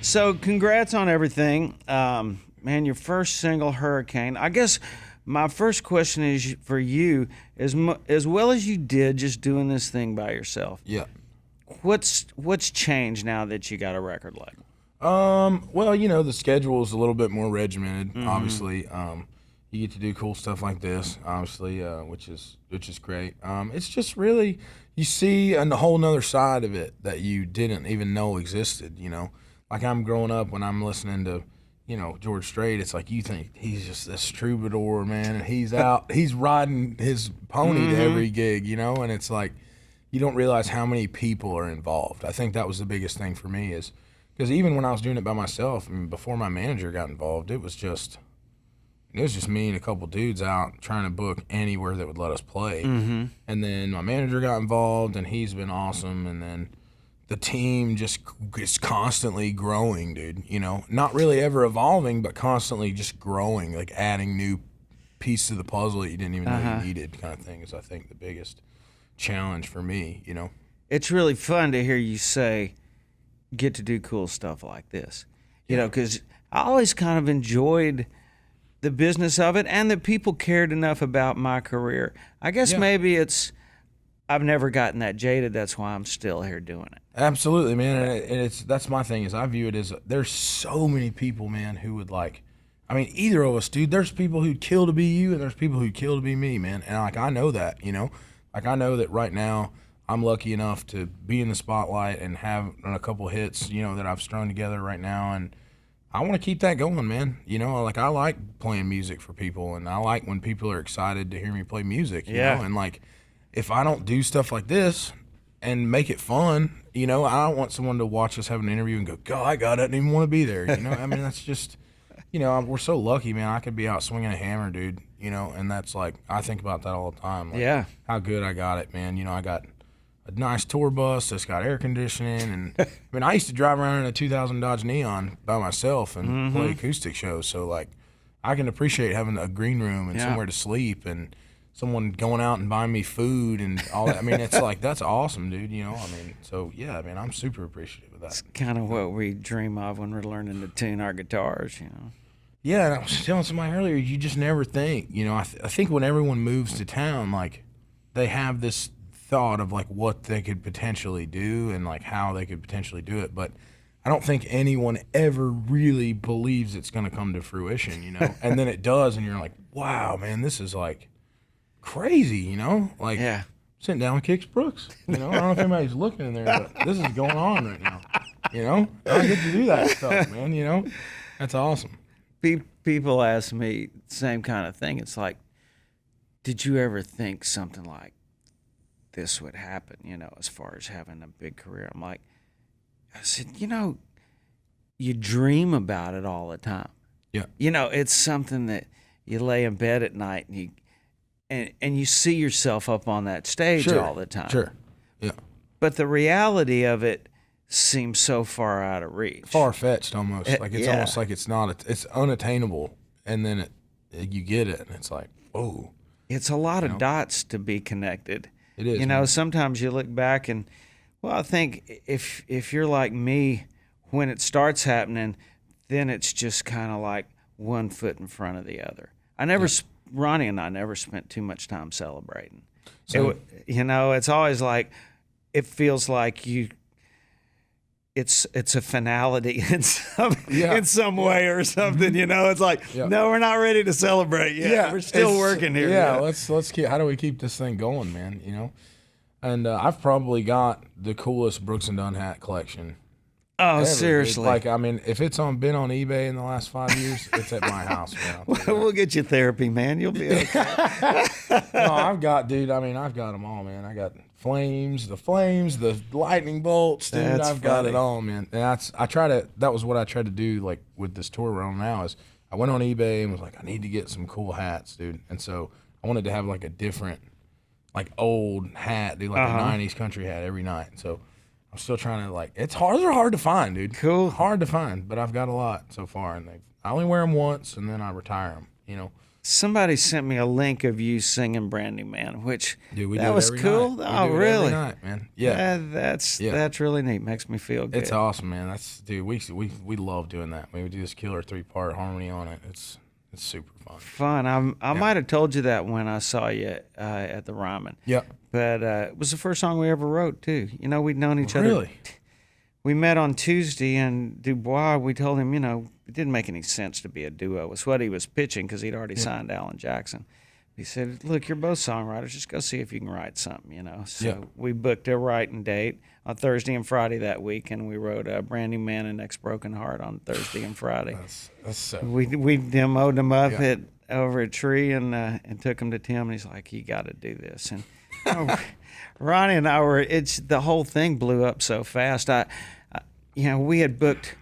So congrats on everything. Man, your first single, Hurricane. I guess my first question is for you, as well as you did just doing this thing by yourself. Yeah. What's changed now that you got a record label? Well, the schedule is a little bit more regimented, obviously. You get to do cool stuff like this, obviously, which is great. It's just really, you see a whole nother side of it that you didn't even know existed, Like I'm growing up when I'm listening to, George Strait, it's like you think he's just this troubadour, man, and he's out, he's riding his pony to every gig, and it's like you don't realize how many people are involved. I think that was the biggest thing for me is, because even when I was doing it by myself, before my manager got involved, it was just me and a couple dudes out trying to book anywhere that would let us play. And then my manager got involved, and he's been awesome. And then the team just is constantly growing, dude. Not really ever evolving, but constantly just growing, like adding new pieces of the puzzle that you didn't even know you needed, kind of thing. Is I think the biggest challenge for me. It's really fun to hear you say, get to do cool stuff like this, because I always kind of enjoyed the business of it, and that people cared enough about my career. I guess maybe I've never gotten that jaded. That's why I'm still here doing it. Absolutely, man. And that's my thing is I view it as there's so many people, man, who would either of us, dude. There's people who'd kill to be you, and there's people who'd kill to be me, man. And I know that, I know that right now I'm lucky enough to be in the spotlight and have a couple hits, that I've strung together right now, and I want to keep that going, man. I like playing music for people, and I like when people are excited to hear me play music, you know? And, if I don't do stuff like this and make it fun, I don't want someone to watch us have an interview and go, God, I didn't even want to be there, That's just, we're so lucky, man. I could be out swinging a hammer, dude, and that's I think about that all the time. How good I got it, man. I got a nice tour bus that's got air conditioning, and I used to drive around in a 2000 Dodge Neon by myself and play acoustic shows. So I can appreciate having a green room and somewhere to sleep and someone going out and buying me food and all that. It's that's awesome, dude. I'm super appreciative of that. It's kind of what we dream of when we're learning to tune our guitars, Yeah, and I was telling somebody earlier, you just never think, I think when everyone moves to town, they have this thought of what they could potentially do and how they could potentially do it, but I don't think anyone ever really believes it's going to come to fruition, and then it does, and you're like, wow, man, this is crazy, sitting down with Kix Brooks, I don't know if anybody's looking in there, but this is going on right now, I get to do that stuff, man, that's awesome. People ask me the same kind of thing. It's did you ever think something like this would happen, as far as having a big career? I said, you dream about it all the time. Yeah. It's something that you lay in bed at night and you see yourself up on that stage all the time. Sure. Yeah. But the reality of it seems so far out of reach. Far-fetched almost. It's almost like it's not, it's unattainable. And then you get it and it's whoa. It's a lot of dots to be connected. It is. Sometimes you look back and, I think if you're like me, when it starts happening, then it's just kind of one foot in front of the other. Ronnie and I never spent too much time celebrating. So, it's always it feels like it's a finality in some way or something, It's no, we're not ready to celebrate yet. Yeah, we're still working here. Yeah, let's keep. How do we keep this thing going, man? And I've probably got the coolest Brooks and Dunn hat collection. Oh, ever. seriously? If it's been on eBay in the last 5 years, it's at my house, man. We'll get you therapy, man. You'll be okay. No, I've got them all, man. I got the lightning bolts, dude. I've got it all, man. And that was what I tried to do, with this tour we're on now, is I went on eBay and was I need to get some cool hats, dude. And so I wanted to have a different, old hat, dude, a 90s country hat every night. So I'm still trying to it's hard. They're hard to find, dude. Cool. Hard to find, but I've got a lot so far, and I only wear them once, and then I retire them. somebody sent me a link of you singing Brand New Man, which Dude, we that do it was every cool. night. Oh, We do it really? every night, man. Yeah. That's really neat. Makes me feel good. It's awesome, man. Dude, we love doing that. We do this killer 3-part harmony on it. It's super fun. Fun. I might have told you that when I saw you at the Ryman. Yeah. But it was the first song we ever wrote too. You know, we'd known each other. Really? We met on Tuesday, and Dubois, we told him, it didn't make any sense to be a duo. It was what he was pitching because he'd already signed Alan Jackson. He said, look, you're both songwriters. Just go see if you can write something, So we booked a writing date on Thursday and Friday that week, and we wrote Brand New Man and Next Broken Heart on Thursday and Friday. That's so We demoed them up over a tree and took them to Tim, and he's like, you got to do this. And Ronnie and I the whole thing blew up so fast. We had booked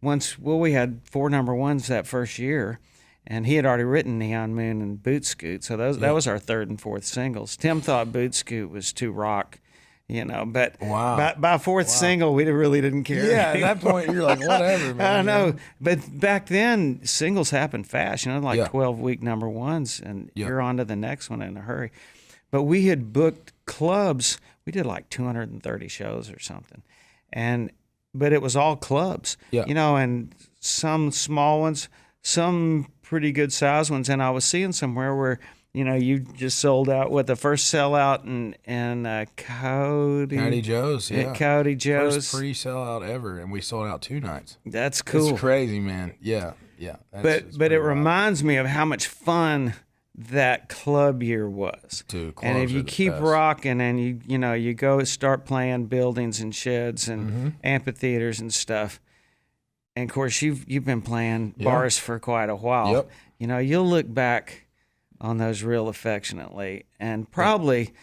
we had 4 number ones that first year, and he had already written Neon Moon and Boot Scoot, so that was our 3rd and 4th singles. Tim thought Boot Scoot was too rock, but wow. by 4th single, we really didn't care. Yeah, at that point, you're like, whatever, man. I know, but back then, singles happened fast, 12-week number ones, and you're on to the next one in a hurry. But we had booked clubs. We did like 230 shows or something, but it was all clubs, and some small ones, some pretty good sized ones. And I was seeing somewhere where, you just sold out with the first sellout in Cody Joe's, yeah. Cody Joe's. First pre-sellout ever, and we sold out 2 nights. That's cool. It's crazy, man. Yeah. But it reminds me of how much fun that club year was. Dude, and if you keep rocking and you go start playing buildings and sheds and amphitheaters and stuff, and of course you've been playing bars for quite a while. Yep. You'll look back on those real affectionately, and probably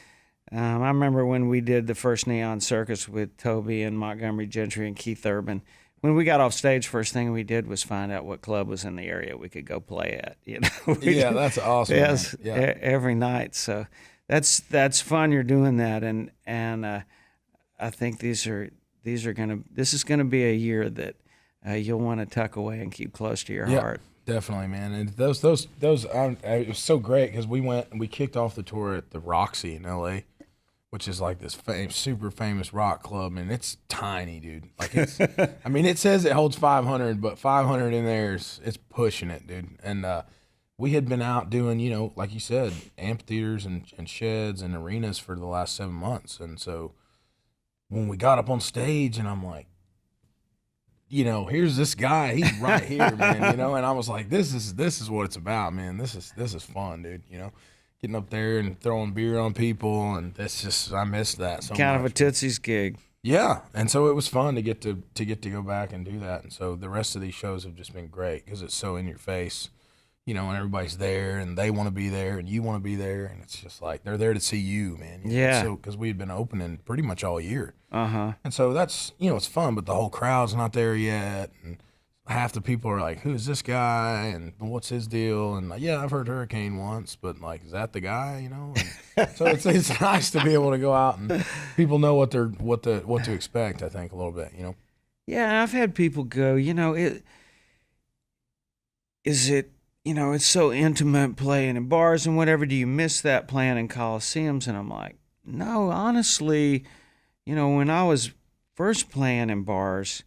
I remember when we did the first Neon Circus with Toby and Montgomery Gentry and Keith Urban. When we got off stage, first thing we did was find out what club was in the area we could go play at. That's awesome. Yes, man. Every night. So that's fun. You're doing that, and I think this is gonna be a year that you'll want to tuck away and keep close to your heart. Definitely, man. And those it was so great because we kicked off the tour at the Roxy in LA. Which is like this super famous rock club, and it's tiny, dude. Like it's, I mean, it says it holds 500, but 500 in there it's pushing it, dude. And we had been out doing, like you said, amphitheaters and sheds and arenas for the last 7 months. And so when we got up on stage, and I'm like, here's this guy, he's right here, man. And I was like, this is what it's about, man. This is fun, dude. Getting up there and throwing beer on people, and I missed that so kind much. Of a Tootsie's gig. Yeah, and so it was fun to get to go back and do that. And so the rest of these shows have just been great because it's so in your face, and everybody's there and they want to be there and you want to be there, and it's just like they're there to see you, man. So because we had been opening pretty much all year. And so that's it's fun, but the whole crowd's not there yet, and half the people are like, who's this guy and what's his deal? And I've heard Hurricane once, but like, is that the guy, And so it's nice to be able to go out and people know what to expect, I think, a little bit, Yeah, I've had people go, it's so intimate playing in bars and whatever. Do you miss that playing in coliseums? And I'm like, no, honestly, when I was first playing in bars,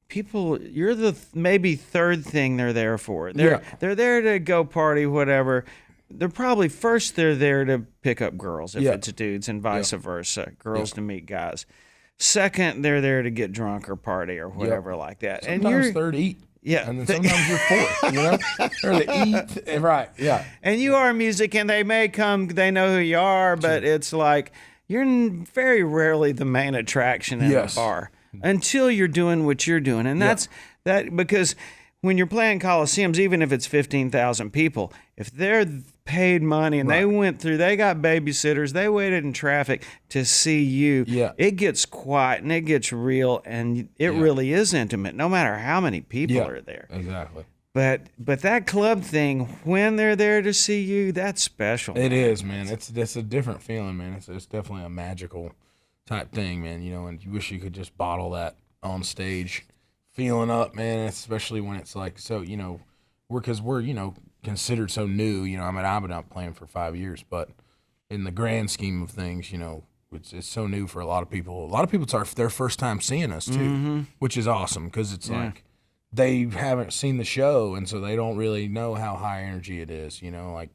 people, you're the maybe third thing they're there for. They're there to go party, whatever. They're probably first they're there to pick up girls if it's dudes, and vice versa, girls to meet guys. Second, they're there to get drunk or party or whatever like that. Sometimes and you're third eat. Yeah. And then sometimes you're fourth, Or they eat. Right. Yeah. And you are music, and they may come, they know who you are, but it's like you're very rarely the main attraction in a bar. Until you're doing what you're doing. And that's that, because when you're playing coliseums, even if it's 15,000 people, if they're paid money and they got babysitters, they waited in traffic to see you, it gets quiet and it gets real, and it really is intimate, no matter how many people are there. Exactly. But that club thing, when they're there to see you, that's special. It is, man. It's a different feeling, man. It's definitely a magical type thing, man, and you wish you could just bottle that on stage feeling up, man, especially when it's like, so, we're considered so new. You know, I mean, I've been out playing for 5 years, but in the grand scheme of things, you know, it's so new for a lot of people. A lot of people, it's their first time seeing us too, which is awesome because it's like they haven't seen the show, and so they don't really know how high energy it is. You know, like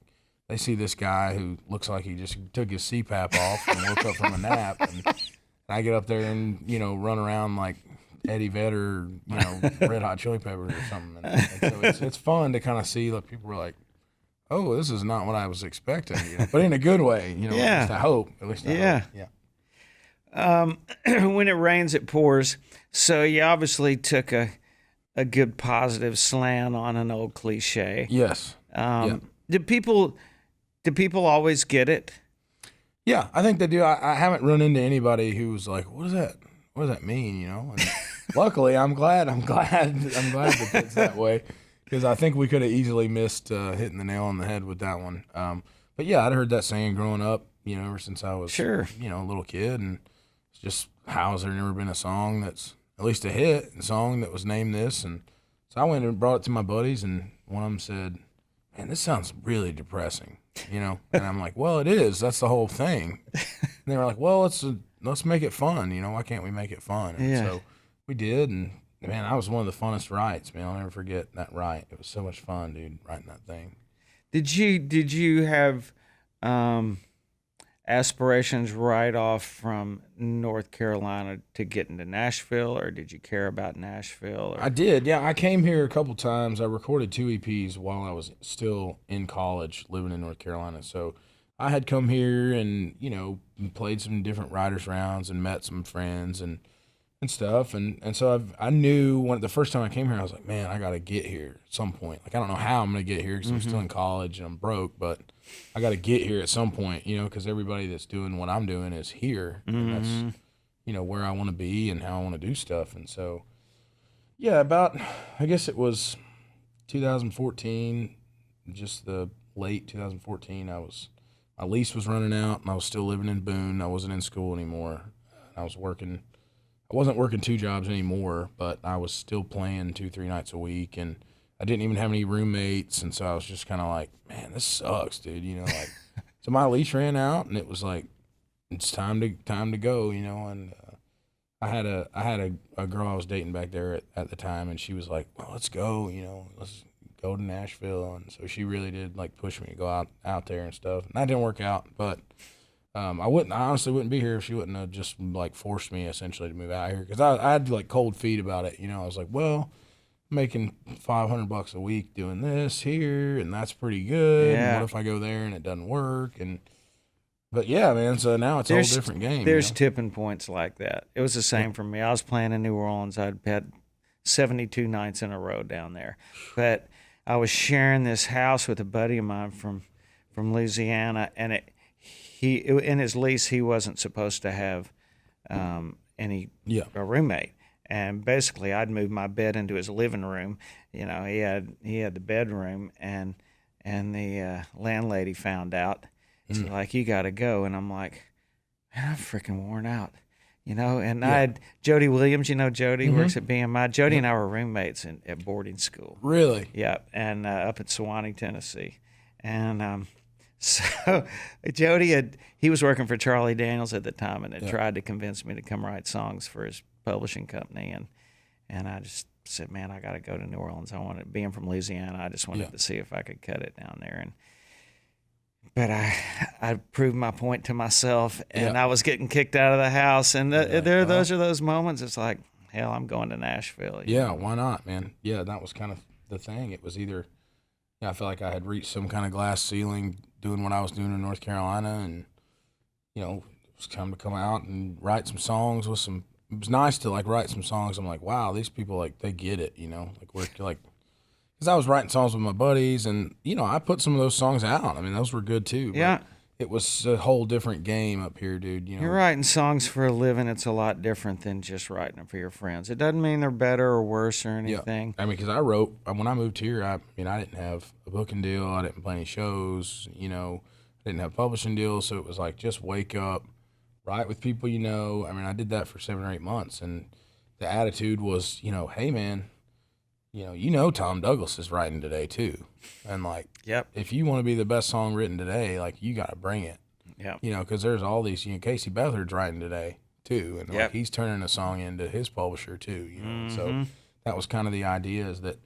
they see this guy who looks like he just took his CPAP off and woke up from a nap, and I get up there and, you know, run around like Eddie Vedder, you know, Red Hot Chili Peppers or something. And so it's fun to kind of see, like, people are like, oh, this is not what I was expecting, you know, but in a good way, you know. At least I hope. At least I hope. Yeah. When it rains, it pours. So you obviously took a good positive slant on an old cliche. Yes. Do people always get it? Yeah, I think they do. I haven't run into anybody who was like, what does that mean, you know? And luckily, I'm glad that it's that way, because I think we could have easily missed hitting the nail on the head with that one. But yeah, I'd heard that saying growing up, you know, ever since I was, you know, a little kid, and it's just, how has there never been a song that's at least a hit, a song that was named this? And so I went and brought it to my buddies, and one of them said, man, this sounds really depressing, you know? And I'm like, well, it is. That's the whole thing. And they were like, well, let's make it fun, you know? Why can't we make it fun? And so we did, and man, that was one of the funnest writes, man. I'll never forget that write. It was so much fun, dude, writing that thing. Did you have aspirations right off from North Carolina to get into Nashville, or did you care about Nashville? I did, yeah. I came here a couple times. I recorded 2 EPs while I was still in college, living in North Carolina. So I had come here and, you know, played some different writers rounds and met some friends and stuff. And so I knew the first time I came here, I was like, man, I got to get here at some point. Like, I don't know how I'm going to get here because I'm still in college and I'm broke, but I got to get here at some point, you know, because everybody that's doing what I'm doing is here. And that's, you know, where I want to be and how I want to do stuff. And so, yeah, I guess it was 2014, just the late 2014, my lease was running out and I was still living in Boone. I wasn't in school anymore. I wasn't working 2 jobs anymore, but I was still playing 2-3 nights a week, and I didn't even have any roommates, and so I was just kind of like, man, this sucks, dude, you know, like, so my lease ran out, and it was like, it's time to go, you know, and I had a girl I was dating back there at the time, and she was like, well, let's go, you know, let's go to Nashville, and so she really did, like, push me to go out there and stuff, and that didn't work out, but I honestly wouldn't be here if she wouldn't have just, like, forced me essentially to move out here, because I had, like, cold feet about it, you know. I was like, well, I'm making $500 a week doing this here, and that's pretty good. And what if I go there and it doesn't work? But yeah, man, so now it's a whole different game. There's tipping points like that. It was the same for me. I was playing in New Orleans. I'd had 72 nights in a row down there, but I was sharing this house with a buddy of mine from Louisiana, and in his lease, he wasn't supposed to have a roommate. And basically, I'd moved my bed into his living room. You know, he had the bedroom, and the landlady found out. She's like, "You got to go." And I'm like, "Man, I'm freaking worn out." You know, and I had Jody Williams. You know, Jody works at BMI. Jody and I were roommates at boarding school. Really? Yeah, and up at Sewanee, Tennessee, and so Jody he was working for Charlie Daniels at the time, and had tried to convince me to come write songs for his publishing company, and I just said, man, I got to go to New Orleans. Being from Louisiana, I just wanted to see if I could cut it down there, but I proved my point to myself, and I was getting kicked out of the house, and those are those moments. It's like, hell, I'm going to Nashville. Yeah, why not, man? Yeah, that was kind of the thing. It was either, I felt like I had reached some kind of glass ceiling doing what I was doing in North Carolina, and, you know, it was time to come out and write some songs with some. It was nice to, like, write some songs. I'm like, wow, these people, like, they get it, you know, like, we're like, because I was writing songs with my buddies, and, you know, I put some of those songs out. I mean, those were good too. Yeah. It was a whole different game up here, dude. You know, you're writing songs for a living. It's a lot different than just writing them for your friends. It doesn't mean they're better or worse or anything. Yeah. I mean, because I wrote, when I moved here, I didn't have a booking deal. I didn't play any shows, you know, I didn't have publishing deals. So it was like, just wake up, write with people, you know. I mean, I did that for 7 or 8 months, and the attitude was, you know, hey, man, you know Tom Douglas is writing today too, and like, Yep. if you want to be the best song written today, like you got to bring it. Yep. You know, because there's all these. Casey Beathard's writing today too, and like he's turning a song into his publisher too. You know, so that was kind of the idea, is that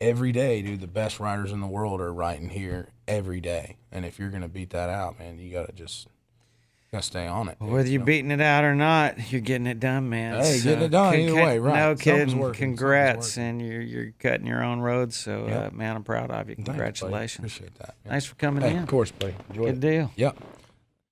every day, dude, the best writers in the world are writing here every day, and if you're gonna beat that out, man, you gotta stay on it. Whether you're beating it out or not, you're getting it done, man. Hey, getting it done either way, right? No kidding. Working. Congrats, and you're cutting your own road. So, man, I'm proud of you. Thanks, Congratulations. buddy. Appreciate that. Man. Thanks for coming Hey, in. of course, buddy. Enjoy Good deal. Yep.